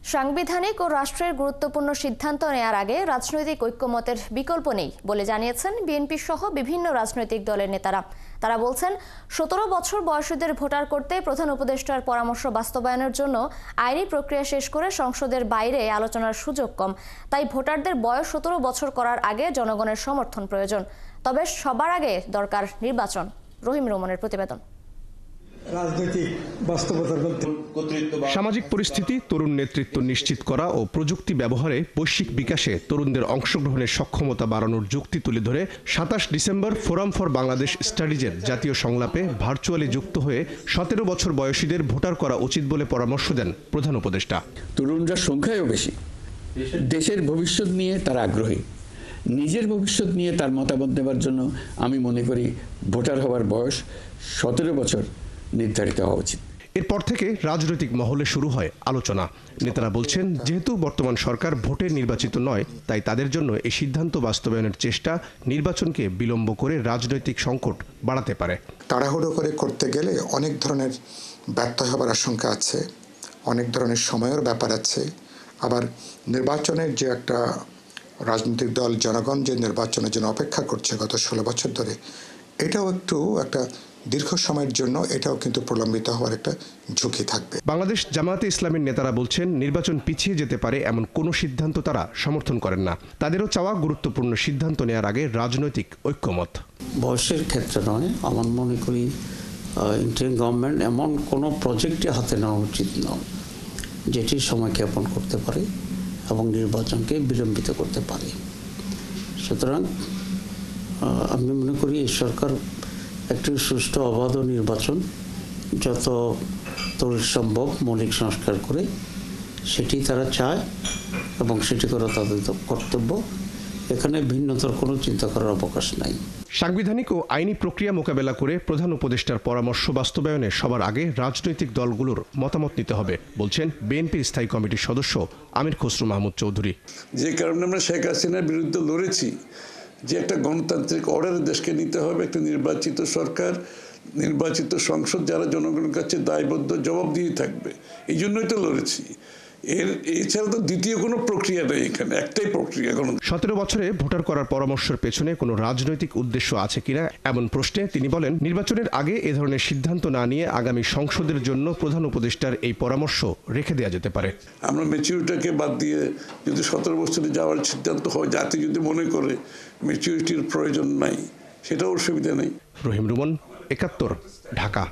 সাংবিধানিক ও রাষ্ট্রের গুরুত্বপূর্ণ সিদ্ধান্ত নেয়ার আগে রাজনৈতিক ঐক্যমতের বিকল্প নেই বলে জানিয়েছেন বিএনপি সহ বিভিন্ন রাজনৈতিক দলের নেতারা। তারা বলছেন ১৭ বছর বয়সীদের ভোটার করতে প্রধান উপদেষ্টার পরামর্শ বাস্তবায়নের জন্য আইনি প্রক্রিয়া শেষ করে সংসদের বাইরে আলোচনার সুযোগ কম। তাই ভোটারদের বয়স ১৭ বছর করার আগে জনগণের সমর্থন প্রয়োজন। তবে সবার আগে দরকার নির্বাচন। রহিম রুমনের প্রতিবেদন। সামাজিক পরিস্থিতি, তরুণ নেতৃত্ব নিশ্চিত করা ও প্রযুক্তি ব্যবহারে বৈশ্বিক বিকাশে তরুণদের অংশগ্রহণের সক্ষমতা বাড়ানোর যুক্তি তুলে ধরে ২৭ ডিসেম্বর ফোরাম ফর বাংলাদেশ স্টাডিজের জাতীয় সংলাপে ভার্চুয়ালি যুক্ত হয়ে ১৭ বছর বয়সীদের ভোটার করা উচিত বলে পরামর্শ দেন প্রধান উপদেষ্টা। তরুণরা সংখ্যায়ও বেশি, দেশের ভবিষ্যৎ নিয়ে তারা আগ্রহী, নিজের ভবিষ্যৎ নিয়ে তার মতামত দেওয়ার জন্য আমি মনে করি ভোটার হওয়ার বয়স ১৭ বছর নির্ধারিত হওয়া উচিত। এরপর থেকে রাজনৈতিক মহলে শুরু হয় আলোচনা। নেতারা বলছেন, যেহেতু বর্তমান সরকার ভোটে নির্বাচিত নয়, তাই তাদের জন্য এই সিদ্ধান্ত বাস্তবায়নের চেষ্টা নির্বাচনকে বিলম্ব করে রাজনৈতিক সংকট বাড়াতে পারে। তাড়াহুড়ো করে করতে গেলে অনেক ধরনের ব্যর্থ হবার আশঙ্কা আছে, অনেক ধরনের সময়ের ব্যাপার আছে। আবার নির্বাচনের যে একটা রাজনৈতিক দল, জনগণ যে নির্বাচনের জন্য অপেক্ষা করছে গত ১৬ বছর ধরে, এটাও একটা দীর্ঘ সময়ের জন্য এটাও কিন্তু প্রলম্বিত হওয়ার একটা ঝুঁকি থাকবে। বাংলাদেশ জামায়াতে ইসলামীর নেতারা বলছেন, নির্বাচন পিছিয়ে যেতে পারে এমন কোনো সিদ্ধান্ত তারা সমর্থন করেন না। তাদেরও চাওয়া গুরুত্বপূর্ণ সিদ্ধান্ত নেওয়ার আগে রাজনৈতিক ঐক্যমত। বয়সের ক্ষেত্রে নয়, আমার মনে করি ইন্টারিম গভর্নমেন্ট এমন কোনো প্রজেক্টে হাতে নেওয়া উচিত নয় যেটি সময় জ্ঞাপন করতে পারে এবং নির্বাচনকে বিলম্বিত করতে পারে। সুতরাং আমি মনে করি এই সরকার একটি সুষ্ঠু অবাধ নির্বাচন যত তড়িৎ সম্ভব মৌলিক সংস্কার করে সেটি তারা চায় এবং সেটি করা তাদের কর্তব্য। এখানে ভিন্নতর কোনো চিন্তা করার অবকাশ নাই। সাংবিধানিক ও আইনি প্রক্রিয়া মোকাবেলা করে প্রধান উপদেষ্টার পরামর্শ বাস্তবায়নে সবার আগে রাজনৈতিক দলগুলোর মতামত নিতে হবে বলছেন বিএনপির স্থায়ী কমিটির সদস্য আমির খসরু মাহমুদ চৌধুরী। যে কারণে আমরা শেখ হাসিনার বিরুদ্ধে লড়েছি, যে একটা গণতান্ত্রিক অর্ডারে দেশকে নিতে হবে, একটা নির্বাচিত সরকার, নির্বাচিত সংসদ যারা জনগণের কাছে দায়বদ্ধ, জবাবদিহি থাকবে, এই জন্যই তো লড়েছি। এছাড়া তো দ্বিতীয় কোনো প্রক্রিয়া নেই, এখানে একটাই প্রক্রিয়া। ১৭ বছরে ভোটার করার পরামর্শের পেছনে কোনো রাজনৈতিক উদ্দেশ্য আছে কিনা এমন প্রশ্নে তিনি বলেন, নির্বাচনের আগে এ ধরনের সিদ্ধান্ত না নিয়ে আগামী সংসদের জন্য প্রধান উপদেষ্টার এই পরামর্শ রেখে দেওয়া যেতে পারে। আমরা ম্যাচুরিটিকে বাদ দিয়ে যদি ১৭ বছরে যাওয়ার সিদ্ধান্ত হয়, জাতি যদি মনে করে ম্যাচুরিটির প্রয়োজন নাই, সেটাও অসুবিধা নেই। রহিম রুমন, ৭১, ঢাকা।